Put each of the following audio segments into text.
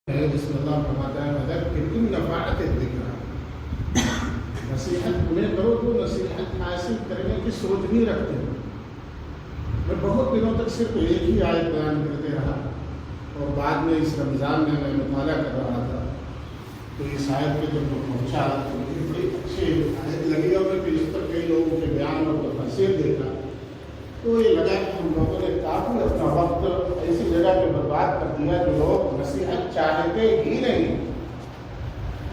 بسم اللہ فرماتا ہے وذکر ان نفعت الذکر، نصیحت تمہیں کرو تو نصیحت حاصل کرنے کی سوچ نہیں رکھتے ہو۔ میں بہت دنوں تک صرف ایک ہی آیت بیان کرتے رہا اور بعد میں اس رمضان میں مطالعہ کر رہا تھا تو اس آیت پہ جب میں پہنچا تو مجھے بڑی اچھی آیت لگی اور میں پھر اس پر کئی لوگوں کے بیان اور تفسیر دیکھا تو یہ لگا کہ ہم لوگوں نے کافی اپنا وقت ایسی جگہ پہ برباد کر دیا جو لوگ نصیحت چاہتے ہی نہیں،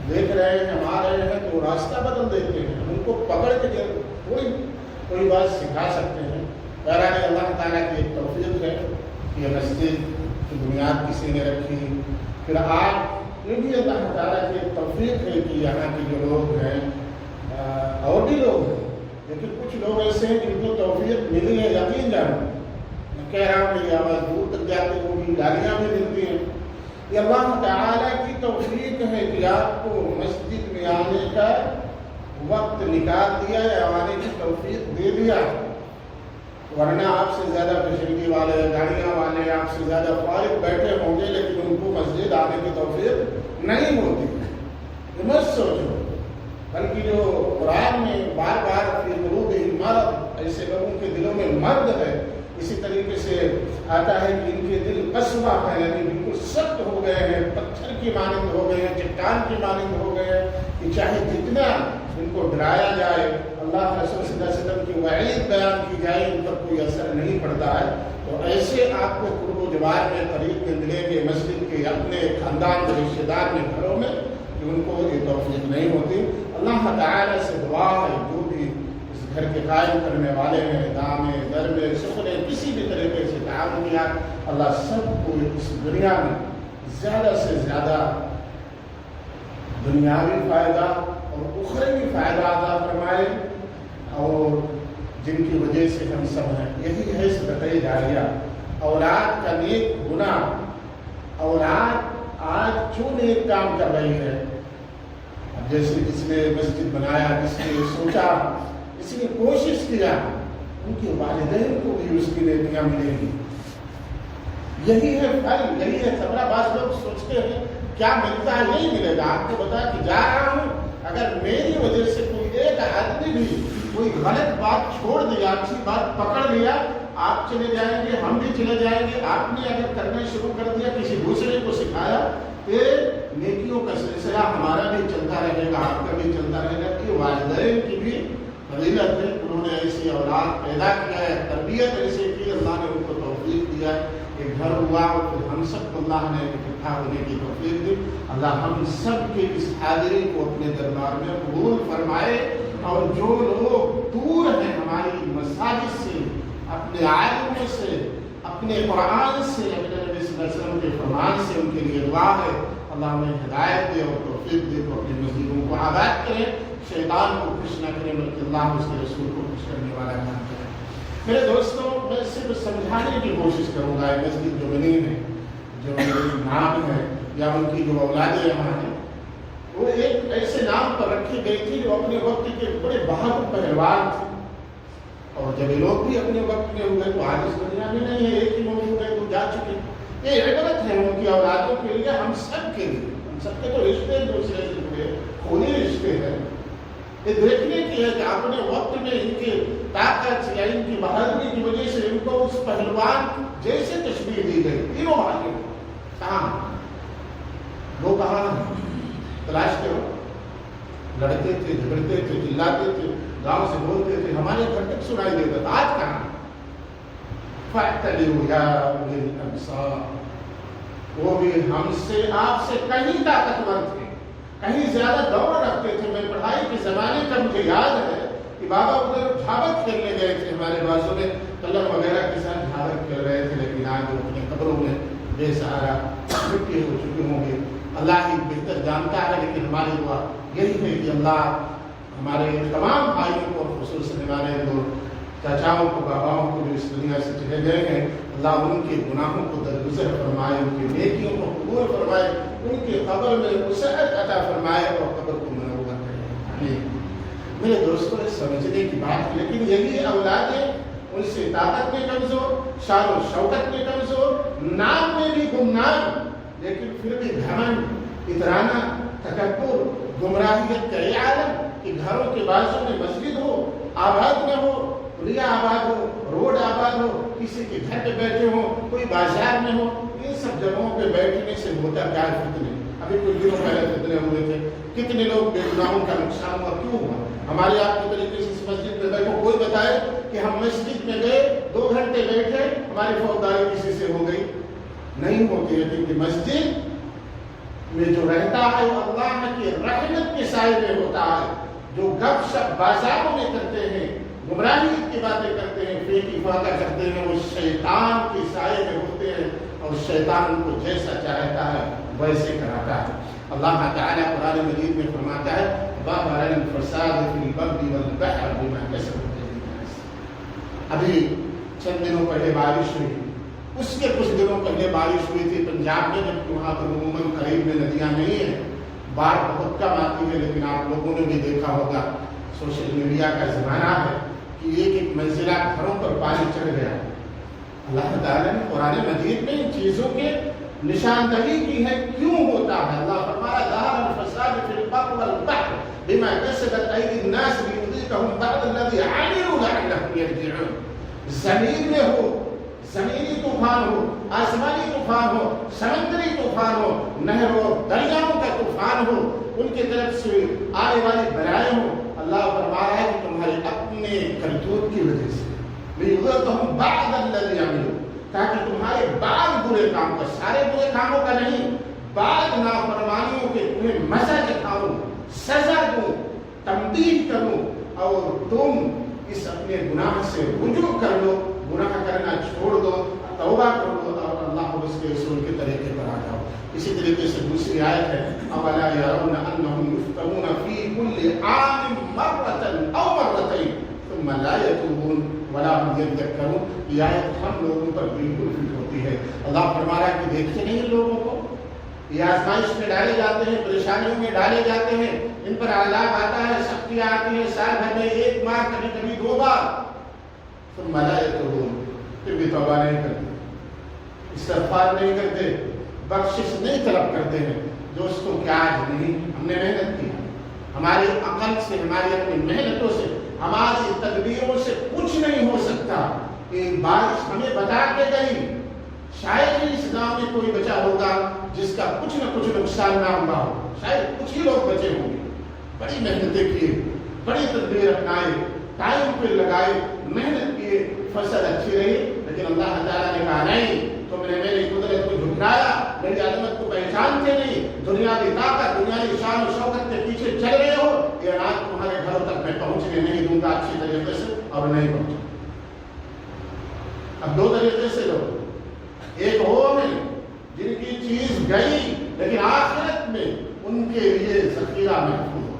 دیکھ رہے ہیں آ رہے ہیں تو راستہ بدل دیتے ہیں، ہم ان کو پکڑ کے کوئی بات سکھا سکتے ہیں۔ بہرحال اللہ تعالیٰ کی ایک توفیق ہے کہ یہ مسجد کی بنیاد کسی نے رکھی، پھر آپ یہ بھی اللہ تعالیٰ کی ایک توفیق ہے کہ یہاں کے جو لوگ ہیں اور بھی لوگ ہیں، لیکن کچھ لوگ ایسے ہیں جن کو توفیق ملی ہے، یقین جانو میں کہہ رہا ہوں کہ یہ آواز دور تک جاتی ہوگی، گالیاں بھی ملتی ہیں، یہ اللہ تعالیٰ کی توفیق ہے کہ آپ کو مسجد میں آنے کا وقت نکال دیا یا آنے کی توفیق دے دیا، ورنہ آپ سے زیادہ فیسلٹی والے گاڑیاں والے آپ سے زیادہ فارغ بیٹھے ہوں گے لیکن ان کو مسجد آنے کی توفیق نہیں ہوتی۔ یہ مت سوچو، بلکہ جو قرآن میں بار بار فی قلوبہم مرض، ایسے لوگوں کے دلوں میں مرض ہے، اسی طریقے سے آتا ہے کہ ان کے دل قسوہ ہے، یعنی بالکل سخت ہو گئے ہیں، پتھر کی مانند ہو گئے ہیں، چٹان کی مانند ہو گئے ہیں کہ چاہے جتنا ان کو ڈرایا جائے، اللہ رسول صلی اللہ علیہ وسلم کی وعید بیان کی جائے، ان پر کوئی اثر نہیں پڑتا ہے۔ تو ایسے آپ کو قرب و جوار میں قریب میں ملیں گے مسجد کے اپنے خاندان کے رشتے دار میں گھروں میں کہ ان کو یہ توفیق نہیں ہوتی۔ اللہ تعالیٰ سے دعا ہے جو بھی اس گھر کے قائم کرنے والے ہیں، دام در میں سفرے کسی بھی طریقے سے تعاون کیا، اللہ سب کو اس دنیا میں زیادہ سے زیادہ دنیاوی فائدہ اور اخروی فائدہ عطا فرمائے، اور جن کی وجہ سے ہم سب ہیں یہی ہے صدقہ جاریہ، اولاد کا نیک گناہ۔ اولاد آج جو نیک کام کر رہی ہے، جیسے جس نے مسجد بنایا، جس نے سوچا، جس نے کوشش کیا، ان کے والدین کو بھی اس کی نیکیاں ملیں گی۔ یہی ہے پھل، یہی ہے ثمرہ۔ بعض لوگ سوچتے ہیں کیا ملتا ہے، یہی ملے گا۔ آپ کو بتا کہ جا رہا ہوں، اگر میری وجہ سے کوئی ایک آدمی بھی کوئی غلط بات چھوڑ دیا، اچھی بات پکڑ لیا، آپ چلے جائیں گے، ہم بھی چلے جائیں گے۔ آپ نے اگر کرنا شروع کر دیا، کسی دوسرے کو سکھایا، یہ نیکیوں کا سلسلہ ہمارا بھی چلتا رہے گا، آپ کا بھی چلتا رہے گا۔ کہ والدین کی بھی فضیلت ہے، انہوں نے ایسی اولاد پیدا کیا ہے، تربیت ایسے کی، اللہ نے ان کو توفیق دیا ہے، ایک گھر ہوا اور پھر ہم سب کو اللہ نے اکٹھا ہونے کی توفیق دی۔ اللہ ہم سب کے اس حاضری کو اپنے دربار میں قبول فرمائے، اور جو لوگ دور ہیں ہماری مساجد سے، اپنے عالموں سے، اپنے قرآن سے، اپنے نبی صلی اللہ علیہ وسلم کے فرمان سے، ان کے لیے دعا ہے اللہ ہمیں ہدایت دے اور توفیق دے تو اپنی مسجدوں کو آباد کرے، شیطان کو خوش نہ کرے بلکہ اللہ اس کے رسول کو خوش کرنے والا بنا کرے۔ میرے دوستوں، میں صرف سمجھانے کی کوشش کروں گا، مسجد جو بنی ہے، جو نام ہے یا ان کی جو اولادیں یہاں ہیں، وہ ایک ایسے نام پر رکھی گئی تھی جو اپنے وقت کے بڑے بہادر پہلوان تھے، اور جب یہ لوگ بھی اپنے وقت میں ہوئے تو آج اس دنیا میں نہیں ہے، ایک ہی موجود ہے تو جا چکے۔ یہ عبرت ہے ان کی اولادوں کے لیے، ہم سب کے لیے، ہم سب کے تو رشتے دوسرے سے جڑے خونی رشتے ہیں۔ یہ دیکھنے کی ہے کہ اپنے وقت میں ان کے طاقت یا ان کی بہادری کی وجہ سے ان کو اس پہلوان جیسے تشبیہ دی گئی، تینوں بھائیوں کہاں وہ کہاں تلاش کرو، لڑتے تھے، جھگڑتے تھے، چلاتے تھے، گاؤں سے بولتے تھے، ہمارے گھر تک سنائی دیتا تھا، آج کہاں؟ فَاعْتَبِرُوا يَا أُولِي الْأَبْصَارِ، وہ بھی ہم سے آپ سے کہیں طاقتور تھے، کہیں زیادہ دوڑ رکھتے تھے۔ میں پڑھائی کے زمانے کا مجھے یاد ہے کہ بابا ادھر جھاوت کھیلنے گئے تھے، ہمارے بازوں میں قلم وغیرہ کے ساتھ جھاوت کھیل رہے تھے، لیکن آج وہ اپنے قبروں میں بے سہارا مٹی ہو چکے ہوں گے، اللہ ہی بہتر جانتا ہے۔ لیکن ہماری دعا یہی ہے کہ اللہ ہمارے تمام بھائیوں کو، خصوصاً ہمارے دو چاچاؤں کو، باباؤں کو جو اس دنیا سے چلے گئے ہیں، اللہ ان کے گناہوں کو درگزر فرمائے، ان کی نیکیوں کو قبول فرمائے، ان کے قبر میں وسعت عطا فرمائے اور قبر کو منور کرے۔ میرے دوستوں، یہ سمجھنے کی بات ہے، لیکن یہی اولادیں ان سے طاقت میں کمزور، شان و شوکت میں کمزور، نام میں بھی گمنام، لیکن پھر بھی گھمنڈ، اترانا، تکبر، گمراہیت کا یہ عالم کہ گھروں کے بازو میں مسجد ہو، آباد نہ ہو، پلیا آباد ہو، روڈ آباد ہو، کسی کے گھر پہ بیٹھے ہو، کوئی بازار میں ہو، ان سب جگہوں پہ بیٹھنے سے ہوتا کیا فتنے؟ ابھی کچھ دنوں پہلے فتنے ہوئے تھے، کتنے لوگ بے گناہوں کا نقصان ہوا، کیوں ہوا؟ ہمارے آپ کے طریقے سے اس مسجد میں بیٹھو، کوئی بتائے کہ ہم مسجد میں گئے 2 گھنٹے بیٹھے ہماری فوجداری کسی سے ہو گئی؟ نہیں ہوتی ہے، کیونکہ مسجد میں جو رہتا ہے وہ اللہ کی رحمت کے سائے میں ہوتا ہے۔ جو گپ شپ بازاروں میں کرتے ہیں، گمراہی کی باتیں کرتے ہیں، فیکی فاقہ کرتے ہیں، وہ شیطان کے سائے میں ہوتے ہیں، اور شیطان ان کو جیسا چاہتا ہے ویسے کراتا ہے۔ اللہ تعالیٰ قرآن مجید میں فرماتا ہے ظَهَرَ الْفَسَادُ فِي الْبَرِّ وَالْبَحْرِ بِمَا كَسَبَتْ أَيْدِي النَّاسِ۔ ابھی چند دنوں پہلے بارش ہوئی، اس کے کچھ دنوں پہلے بارش ہوئی تھی پنجاب میں، جبکہ وہاں پر عموماً قریب میں ندیاں نہیں ہیں، باڑھ بہت کم آتی ہے، لیکن آپ لوگوں نے بھی دیکھا ہوگا سوشل میڈیا کا زمانہ ہے کہ ایک منزلہ گھروں پر پانی چڑھ گیا۔ اللہ تعالیٰ نے قرآن مجید میں ان چیزوں کے نشاندہی کی ہے، کیوں ہوتا ہے؟ اللہ فرمایا ظَهَرَ الْفَسَادُ فِي الْبَرِّ وَالْبَحْرِ بِمَا كَسَبَتْ أَيْدِي النَّاسِ لِيُذِيقَهُم بَعْضَ الَّذِي عَمِلُوا لَعَلَّهُمْ يَرْجِعُونَ۔ زمین میں ہو، زمینی طوفان ہو، آسمانی طوفان ہو، سمندری طوفان ہو، نہروں دریاؤں کا طوفان ہو، ان کی طرف سے آنے والی بلائیں ہو، اللہ فرما رہا ہے کہ تمہارے اپنے کرتوت کی وجہ سے لِيُذِيقَهُم بَعْضَ الَّذِي عَمِلُوا، تاکہ تمہارے بعض برے کام کا، سارے برے کاموں کا نہیں، بعض نافرمانیوں کے تمہیں مزہ چکھاؤں، سزا دوں، تنبیہ کروں، اور تم اس اپنے گناہ سے رجوع کر لو، گناہ کرنا چھوڑ دو، توبہ کر لو، اور اللہ اور اس کے رسول کے طریقے پر آ جاؤ۔ اسی طریقے سے دوسری آیت ہے أَوَلَا يَرَوْنَ أَنَّهُمْ يُفْتَنُونَ فِي كُلِّ عَامٍ مَرَّةً أَوْ مَرَّتَيْنِ ثُمَّ لَا يَتُوبُونَ وَلَا هُمْ يَذَّكَّرُونَ۔ یہ آیت ہم لوگوں پر بالکل فٹ ہوتی ہے۔ اللہ فرما رہا ہے کہ دیکھتے نہیں لوگوں کو، یہ آزمائش میں ڈالے جاتے ہیں، پریشانیوں میں ڈالے جاتے ہیں، ان پر عذاب آتا ہے، سختیاں آتی ہیں، سال بھر میں 1 بار، کبھی کبھی 2 بار، ثم لا يتوبون، پھر بھی توبہ نہیں کرتے، استغفار نہیں کرتے، بخشش نہیں طلب کرتے ہیں۔ دوستوں کیا آج نہیں ہم نے محنت کی، ہماری عقل سے، ہماری اپنی محنتوں سے، ہماری تدبیروں سے کچھ نہیں ہو سکتا۔ ایک بارش ہمیں بتا کے گئی، شاید ہی اس گاؤں میں کوئی بچا ہوگا جس کا کچھ نہ کچھ نقصان نہ ہوا ہو، شاید کچھ ہی لوگ بچے ہوں گے۔ بڑی محنتیں کیے، بڑی تدبیر اپنائے، ٹائم پہ لگائے، محنت کیے، فصل اچھی رہی، لیکن اللہ تعالیٰ نے کہا نہیں، تم نے میری قدرت کو جھٹلایا، میری عظمت کو پہچانتے نہیں، دنیاوی طاقت، دنیاوی شان و شوکت کے پیچھے چل رہے ہو، یہ اناج تمہارے گھروں تک میں پہنچنے نہیں دوں گا اچھی طریقے سے، اور نہیں پہنچا۔ اب 2 طریقے سے لوگ، ایک وہ ہیں جن کی چیز گئی لیکن آخرت میں ان کے لیے ذخیرہ محفوظ ہو،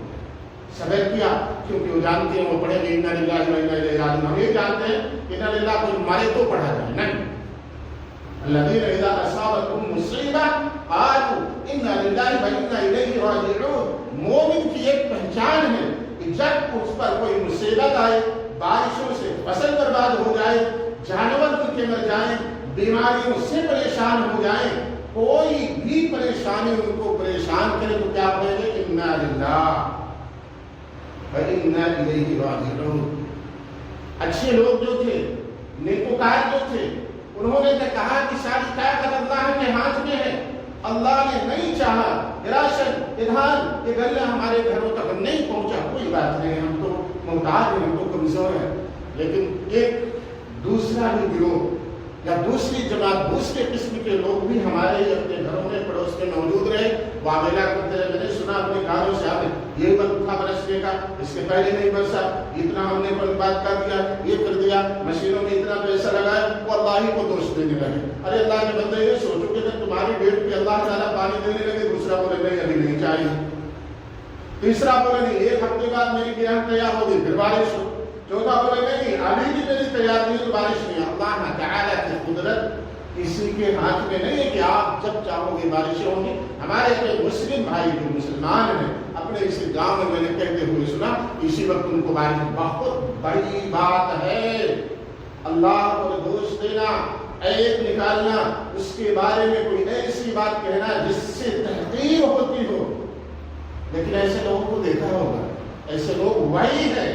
صبر کیا، کیونکہ وہ جانتے ہیں، وہ پڑھے گے اِنَّا لِلَّهِ وَإِنَّا إِلَيْهِ رَاجِعُونَ۔ ہم یہ جانتے ہیں کہ اِنَّا لِلَّهِ کوئی مارے تو پڑھا جائے، نہیں۔ الَّذِينَ إِذَا أَصَابَتْهُمْ مُصِيبَةٌ قَالُوا إِنَّا لِلَّهِ وَإِنَّا إِلَيْهِ رَاجِعُونَ۔ مومن کی ایک پہچان ہے کہ جب اس پر کوئی مصیبت آئے، بارشوں سے فصل برباد ہو جائے، جانور ان کے مر جائیں، بیماریوں سے پریشان ہو جائیں، کوئی بھی پریشانی ان کو پریشان کرے تو کیا پڑھیں گے؟ اِنَّا لِلَّهِ وَإِنَّا إِلَيْهِ رَاجِعُونَ۔ اچھے لوگ جو تھے، نیکوکار جو تھے، انہوں نے کہا کہ ساری طاقت اللہ کے ہاتھ میں ہے، اللہ نے نہیں چاہا، راشن، ادھان، یہ گلہ ہمارے گھروں تک نہیں پہنچا، کوئی بات نہیں، ہم تو محتاج ہیں، ہم تو کمزور ہیں۔ لیکن ایک دوسرا بھی گروہ یا دوسری جماعت، دوسرے قسم کے لوگ بھی ہمارے اپنے گھروں میں، پڑوس میں موجود رہے، معاملہ کرتے رہے۔ میں نے سنا اپنے کانوں سے، آپ نے یہ بند تھا برسنے کا، اس کے پہلے نہیں برسا، اتنا ہم نے بات کر دیا، یہ کر دیا، مشینوں میں اتنا پیسہ لگایا، وہ اللہ ہی کو دوش دینے لگے۔ ارے اللہ کے بندے یہ سوچو کہ جب تمہاری ڈیٹ پہ اللہ تعالیٰ پانی دینے لگے، دوسرا بولے نہیں ابھی نہیں چاہیے، تیسرا بولے نہیں 1 ہفتے بعد میری گرہن تیار ہوگی پھر بارش ہو، چوتھا بولے نہیں ابھی بھی میری تیار نہیں تو بارش نہیں۔ اللہ تعالیٰ کی قدرت کسی کے ہاتھ میں نہیں ہے کہ آپ جب چاہو گے بارشیں ہوں گی۔ ہمارے اپنے مسلم بھائی جو مسلمان ہیں، اپنے اسی گاؤں میں نے کہتے ہوئے سنا، اسی وقت ان کو بارش بہت بڑی بات ہے۔ اللہ کو دوش دینا، عیب نکالنا، اس کے بارے میں کوئی ایسی بات کہنا جس سے تحقیر ہوتی ہو. لیکن ایسے لوگوں کو دیکھا ہوگا، ایسے لوگ وہی ہیں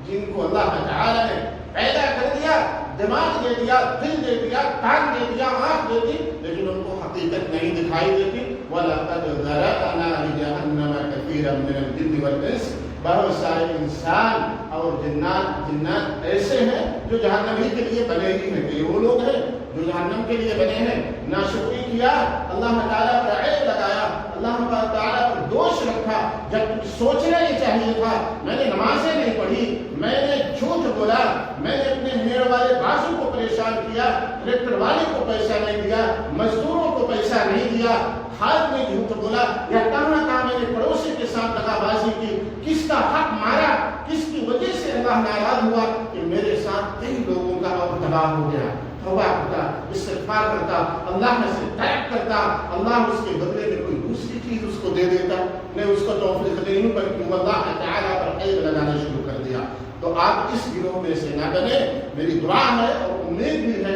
جن کو اللہ تعالی نے پیدا کر دیا، دماغ دے دیا، دل دے دیا، کان دے دیا، آنکھ دے دی، لیکن ان کو حقیقت نہیں دکھائی دیتی. وَلَقَدْ ذَرَأْنَا لِجَهَنَّمَ كَثِيرًا مِنَ الْجِنِّ وَالْإِنسِ، بہت سارے انسان اور جنات ایسے ہیں جو جہنم ہی کے لیے بنے ہی ہیں. کہ وہ لوگ ہیں جو جہنم کے لیے بنے ہیں. ناشکری کیا، اللہ تعالیٰ پر عیب لگایا، اللہ تعالیٰ پر دوش رکھا، جب سوچنا یہ چاہیے تھا میں نے نمازیں نہیں پڑھی، میں نے جھوٹ بولا، میں نے اپنے میڑ والے بازو کو پریشان کیا، ٹریکٹر والے کو پیسہ نہیں دیا، مزدوروں کو پیسہ نہیں دیا، حال میں جھوٹ بولا، یا کہاں میں نے پڑوسی کے ساتھ دغا بازی کی، کس کا حق مارا، کس کی وجہ سے اللہ ناراض ہوا کہ میرے ساتھ 3 لوگوں کا اب تباہ ہو گیا. توبہ کرتا، استغفار کرتا، اللہ سے طلب کرتا، اللہ اس کے بدلے میں کوئی دوسری چیز اس کو دے دیتا. نہیں اس کو توفیق نہیں بلکہ اللہ تعالیٰ پر عیب لگانا شروع کر دیا. تو آپ اس گروہ میں سے نہ بنے، میری دعا ہے اور امید بھی ہے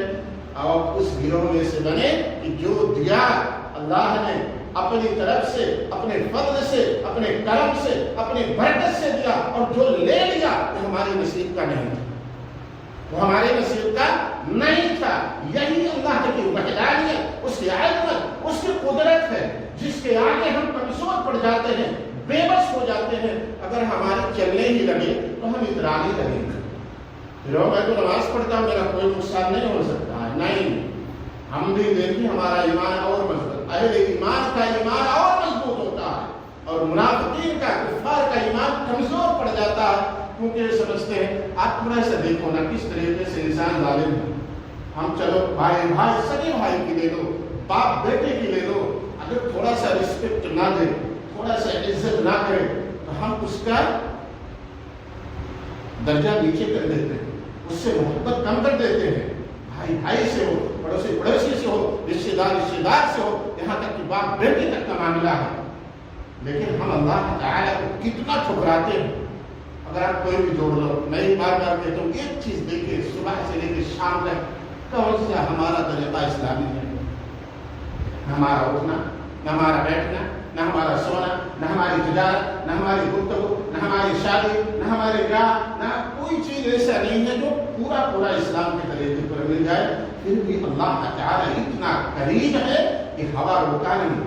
اور اس گروہ میں سے بنے کہ جو دیا اللہ نے اپنی طرف سے، اپنے فضل سے، اپنے کرم سے، اپنی برکت سے دیا، اور جو لے لیا وہ ہمارے نصیب کا نہیں تھا، وہ ہمارے نصیب کا نہیں تھا. یہی اللہ کی وحدانیت، اس کی عظمت، اس کی قدرت ہے جس کے آگے ہم کمزور پڑ جاتے ہیں، بے بس ہو جاتے ہیں. اگر ہمارے چلنے ہی لگے تو ہم اترانے لگیں گے. میں تو نماز پڑھتا ہوں، میرا کوئی نقصان نہیں ہو سکتا ہے. نہیں، ہم بھی دیکھیں ہمارا ایمان اور مضبوط، اہل ایمان کا ایمان اور مضبوط ہوتا ہے، اور منافقین کا، کفار کا ایمان کمزور پڑ جاتا ہے. کیونکہ یہ سمجھتے ہیں، آپ تھوڑا سا دیکھو نا کس طریقے سے انسان ظالم ہے. ہم چلو بھائی سگے بھائی کی لے لو، باپ بیٹے کی لے لو، اگر تھوڑا سا رسپیکٹ نہ دے، تھوڑا سا عزت نہ کرے تو ہم اس کا درجہ نیچے کر دیتے ہیں، اس سے محبت کم کر دیتے ہیں. بھائی سے ہو، پڑوسی سے ہو، رشتے دار سے ہو، یہاں تک کہ باپ بیٹے تک کا معاملہ ہے. لیکن ہم اللہ تعالیٰ کو کتنا ٹھکراتے ہیں. اگر آپ کوئی بھی جوڑ لو، میں بار کہتا ہوں ایک چیز دیکھیں صبح سے لے کے شام تک کون سا ہمارا طریقہ اسلامی ہے. نہ ہمارا اٹھنا، نہ ہمارا بیٹھنا، نہ ہمارا سونا، نہ ہماری تجارت، نہ ہماری گفتگو، نہ ہماری شادی، نہ ہمارے بیاہ، نہ کوئی چیز ایسا نہیں ہے جو پورا اسلام کے طریقے پر مل جائے. پھر بھی اللہ تعالیٰ اتنا قریب ہے کہ ہوا روکا نہیں،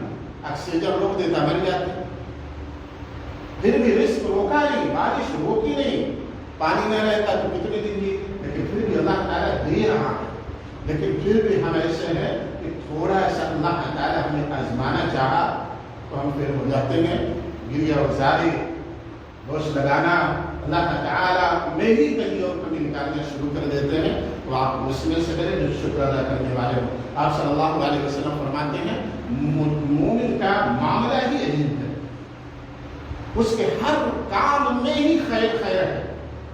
آکسیجن روک دیتا مر جاتا. پھر بھی رزق روکا نہیں، بارش روکی نہیں، پانی نہ رہتا تو کتنے دن جی، لیکن پھر بھی اللہ تعالیٰ دے رہا ہے. لیکن پھر بھی ہم ایسے ہیں کہ تھوڑا سا اللہ تعالیٰ ہمیں آزمانا چاہا تو ہم پھر ہو جاتے ہیں گریہ و زاری، دوش لگانا، اللہ تعالیٰ میں ہی کہیں اور کمی نکالنا شروع کر دیتے ہیں. تو آپ اس میں سے کریں جو شکر ادا کرنے والے ہو. آپ صلی اللہ علیہ وسلم فرماتے ہیں مومن کا معاملہ ہی عجیب ہے، اس کے ہر کام میں ہی خیر ہے.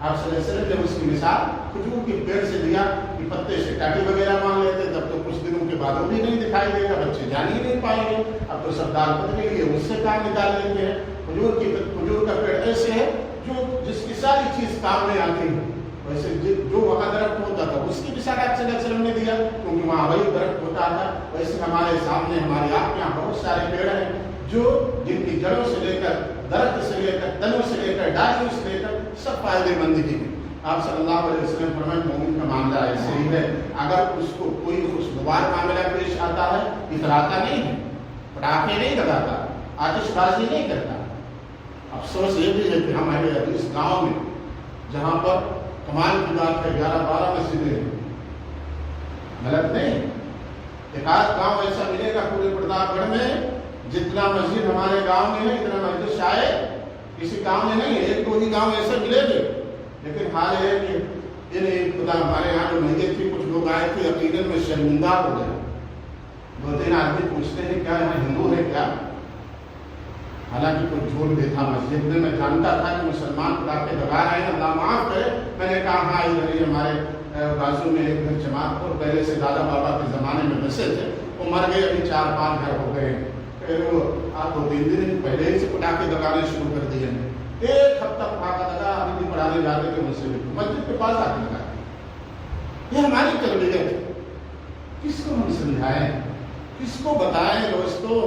آپ صلی اللہ علیہ وسلم نے اس کی مثال کھجور کے پیڑ سے دیا کہ پتے سے ٹاٹی وغیرہ مانگ لیتے، تب تو کچھ دنوں کے بعد وہ بھی نہیں دکھائی دے گا، بچے جان ہی نہیں پائیں گے. اب تو سب دال پت کے لیے اس سے کام نکال لیتے ہیں. کھجور کا پیڑ ایسے ہے جو جس کی ساری چیز کام میں آتی ہے. ویسے جو وہاں درخت ہوتا تھا اس کی مثال آپ صلی اللہ علیہ وسلم نے دیا کیونکہ وہاں وہی درخت ہوتا تھا. ویسے ہمارے سامنے ہماری آپ کے یہاں بہت سارے پیڑ ہیں جو جن کی جڑوں سے لے کر، درخت سے لے کر، تنوں سے لے کر، ڈالیوں سے لے کر سب فائدے مند ہی ہیں. آپ صلی اللہ علیہ وسلم فرمائے مومن کا معاملہ ایسے ہی ہے. اگر اس کو کوئی خوشگوار معاملہ پیش آتا ہے، اتراتا نہیں ہے، پٹاخے نہیں لگاتا، آتش بازی نہیں کرتا. افسوس یہ بھی ہے کہ ہمارے اس گاؤں میں جہاں پر کمال کی بات ہے 11-12 مسجدیں ہیں، غلط نہیں، ایک آدھ گاؤں ایسا ملے گا پورے پرداب گڑھ میں جتنا مسجد ہمارے گاؤں میں ہے اتنا مسجد شاید کسی گاؤں میں نہیں ہے. 1-2 گاؤں ایسے ملے گے. لیکن حال ہے کہ خدا ہمارے یہاں جو میت تھی کچھ لوگ آئے تھے یقیناً میں شرمندہ ہو گیا. 2-3 آدمی پوچھتے ہیں کیا یہاں ہندو ہے کیا؟ حالانکہ کوئی جھوٹ بھی تھا مسجد میں. میں جانتا تھا کہ مسلمان پٹاخے لگا رہے ہیں، اللہ معاف کرے. میں نے کہا ہاں ادھر ہی ہمارے بازو میں ایک گھر جماعت اور پہلے سے دادا بابا کے زمانے میں بسے تھے، وہ مر گئے، ابھی 4-5 گھر ہو گئے. پھر وہ آپ 2-3 دن پہلے ہی سے پٹاخے لگانے شروع کر دیے ہیں. ایک ہفتہ پٹاخہ لگا، ابھی بھی پڑھانے جاتے تھے مجھ سے مسجد کے پاس آ کے لگا. یہ ہماری تربیت ہے. کس کو ہم سمجھائیں، کس کو بتائیں دوستوں؟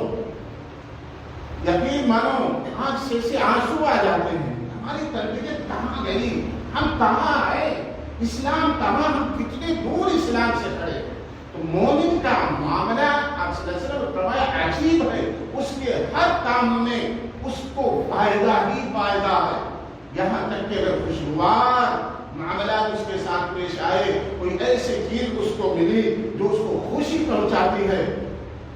یقین مانو آنکھ سے ایسے آنسو آ جاتے ہیں، ہماری تربیت کہاں گئی، ہم کہاں آئے، اسلام کہاں، ہم کتنے دور اسلام سے کھڑے۔ تو مومن کا معاملہ آپ صلی اللہ علیہ وسلم فرمایا عجیب ہے، اس کے ہر کام میں اس کو فائدہ ہی فائدہ ہے، یہاں تک کہ اگر خوشگوار معاملات اس کے ساتھ پیش آئے، کوئی ایسی چیز اس کو ملی جو اس کو خوشی پہنچاتی ہے،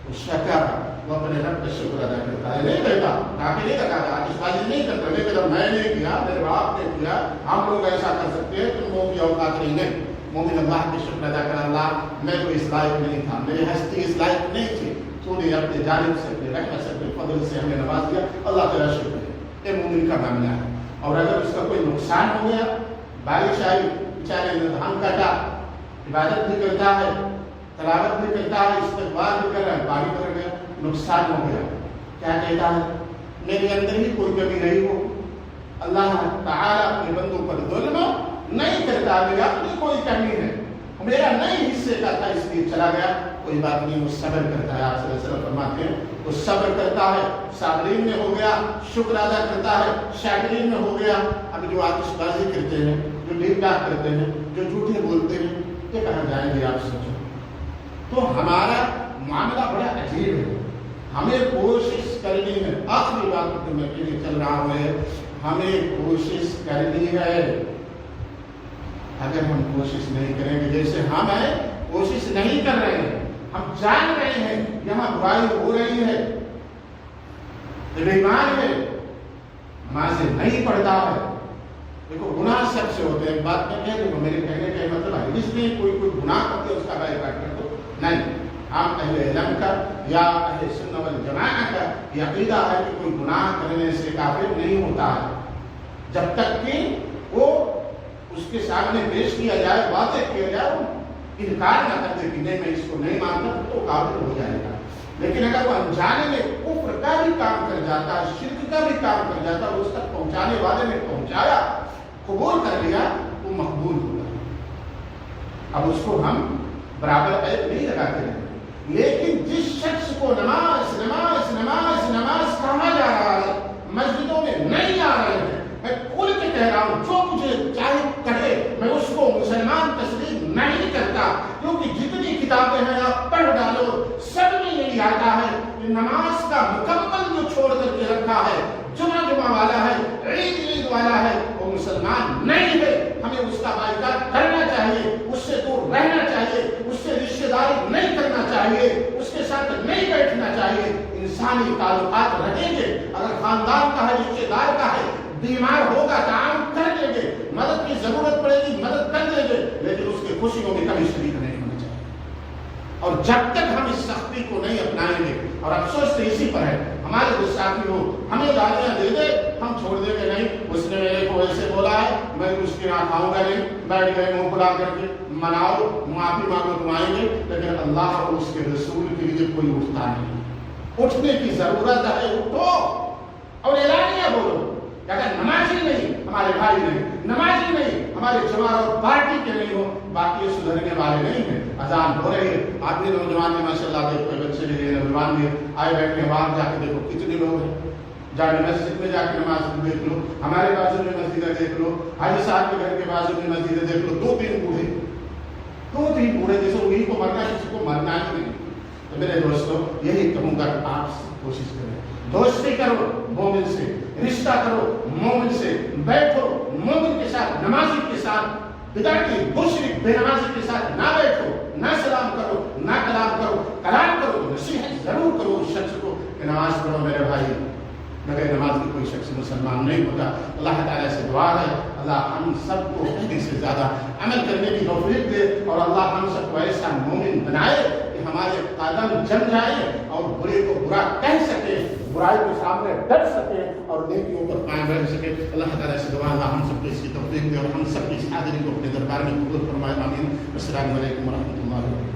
تو شکر، وہ اپنے رب کا شکر ادا کرتا ہے، نہیں کہتا کافی نہیں لگا رہا، آتش بازی نہیں کرتا، نہیں کہتا میں نے کیا، میرے باپ نے کیا، ہم لوگ ایسا کر سکتے ہیں، تم لوگوں کی اوقات نہیں ہے۔ مومن اللہ کے شکر ادا کر، اللہ میں تو اس لائق نہیں تھا، میری ہستی اس لائق نہیں تھی، تو نے اپنے جانب سے، اپنے رحمت سے، اپنے فضل سے ہمیں نواز دیا، اللہ تعالیٰ شکر ہے۔ یہ مومن کا معاملہ ہے۔ اور اگر اس کا کوئی نقصان ہو گیا، بارش آئی، بیچارے نے دھان کاٹا، عبادت بھی کرتا ہے، تلاوت بھی کرتا ہے، استغفار بھی کر رہا ہے، پانی بھر گیا، نقصان ہو گیا، کیا کہتا ہے؟ میرے اندر ہی کوئی کمی نہیں ہو، اللہ تعالیٰ اپنے بندوں پر ظلم نہیں کرتا، میری اپنی کوئی کمی ہے، میرا نہیں حصے کا تھا اس لیے چلا گیا، کوئی بات نہیں، وہ صبر کرتا ہے۔ آپ صلی اللہ علیہ وسلم فرماتے ہیں وہ صبر کرتا ہے، صابرین میں ہو گیا، شکر ادا کرتا ہے، شاکرین میں ہو گیا۔ اب جو آتش بازی کرتے ہیں، جو ڈیک ڈاک کرتے ہیں، جو جھوٹے بولتے ہیں، یہ کہاں جائیں گے آپ سوچو؟ تو ہمارا معاملہ بڑا عجیب ہے، ہمیں کوشش کرنی ہے، آخری بات میں کہنے چل رہا ہوں، ہمیں کوشش کرنی ہے۔ اگر ہم کوشش نہیں کریں گے، جیسے ہم ہیں کوشش نہیں کر رہے ہیں، ہم جان رہے ہیں یہاں برائی ہو رہی ہے، بیمار ہے، نمازیں نہیں پڑھتا ہے، دیکھو گناہ سب سے ہوتے ہیں، بات میں کہہ دوں، میرے کہنے کا مطلب ہے جس نے کوئی گناہ کرتے اس کا بائیکاٹ کر دو، نہیں، ہم اہل علم کا یا اہل سنت والجماعت کا یہ عقیدہ ہے کہ کوئی گناہ کرنے سے کافر نہیں ہوتا ہے، جب تک کہ وہ اس کے سامنے پیش کیا جائے، واضح کیا جائے، انکار نہ کر دے کہ نہیں میں اس کو نہیں مانتا، تو کافر ہو جائے گا۔ لیکن اگر وہ انجانے میں کفر کا بھی کام کر جاتا ہے، شرک کا بھی کام کر جاتا ہے، اس تک پہنچانے والے نے پہنچایا، قبول کر لیا، وہ مقبول ہوگا۔ اب اس کو ہم برابر عیب نہیں لگاتے ہیں، لیکن جس شخص کو نماز نماز نماز نماز کہا جا رہا ہے، مسجدوں میں نہیں آ رہے ہیں، میں کھول کے کہہ رہا ہوں، جو مجھے چاہے کہے، میں اس کو مسلمان تسلیم نہیں کرتا، کیونکہ جتنی کتابیں ہیں آپ پڑھ ڈالو، سب میں یہی آتا ہے کہ نماز کا مکمل جو چھوڑ کر کے رکھا ہے، جمعہ والا ہے، عید والا ہے، وہ مسلمان نہیں ہے، ہمیں اس کا بائیکاٹ کرنا چاہیے، اس سے دور رہنا چاہیے، اس سے رشتہ داری نہیں کرنا چاہیے، اس کے ساتھ نہیں بیٹھنا چاہیے۔ انسانی تعلقات رہیں گے، اگر خاندان کا ہے، رشتہ دار کا ہے، بیمار ہوگا تعاون کر دیں گے، مدد کی ضرورت پڑے گی مدد کر دیں گے، لیکن اس کی خوشیوں میں کبھی شریک نہیں ہونا چاہیے۔ اور جب تک ہم اس سختی کو نہیں اپنائیں گے، اور افسوس تو اسی پر ہے، ہمارے جو ساتھی ہو ہمیں گالیاں دے دے، ہم چھوڑ دیں گے نہیں، اس نے میرے کو ایسے بولا ہے، میں اس کے یہاں کھاؤں گا نہیں، بیٹھ گئے منہ پھلا کر کے، مناؤ، معافی مانگو تم آئیں گے، لیکن اللہ اور اس کے رسول کے لیے کوئی اٹھتا نہیں۔ اٹھنے کی ضرورت ہے، اٹھو اور اعلانیہ بولو، اگر نمازی نہیں ہمارے بھائی نہیں، نمازی نہیں ہمارے جماعت اور پارٹی کے نہیں ہو، باقی سدھرنے والے نہیں ہیں۔ اذان ہو رہی ہے، آدمی نوجوان نے ماشاءاللہ دیکھو، بچے بھی نوجوان بھی آئے بیٹھے ہیں، وہاں جا کے دیکھو کتنے لوگ ہیں، جامع مسجد میں جا کے نماز دیکھ لو، ہمارے بازو میں مسجدیں دیکھ لو، حاجی صاحب کے گھر کے بازو میں مسجدیں دیکھ لو، دو تین بوڑھے جیسے انہیں کو مرنا ہے، کسی کو مرنا ہی نہیں۔ تو میرے دوستوں یہی کہوں گا، آپ سے کوشش کریں، دوستی کرو مومن سے، رشتہ کرو مومن سے، بیٹھو مومن کے ساتھ، نمازی کے ساتھ، بدعتی مشرک بے نمازی کے ساتھ نہ بیٹھو، نہ سلام کرو، نہ کلام کرو، کلام کرو تو نصیحت ضرور کرو اس شخص کو کہ نماز پڑھو میرے بھائی، مگر نماز کی کوئی شخص مسلمان نہیں ہوتا۔ اللہ تعالیٰ سے دعا ہے اللہ ہم سب کو کہنے سے زیادہ عمل کرنے کی توفیق دے، اور اللہ ہم سب کو ایسا مومن بنائے کہ ہمارے قدم جم جائے اور برے کو برا کہہ سکے، برائی کے سامنے ڈر سکے اور نیکیوں پر قائم رہ سکے۔ اللہ تعالیٰ سے دعا اللہ ہم سب کو اس کی توفیق دے اور ہم سب کی اس حاضری کو اپنے دربار میں قبول فرمائے، آمین۔ السلام علیکم ورحمۃ اللہ وبرکاتہ۔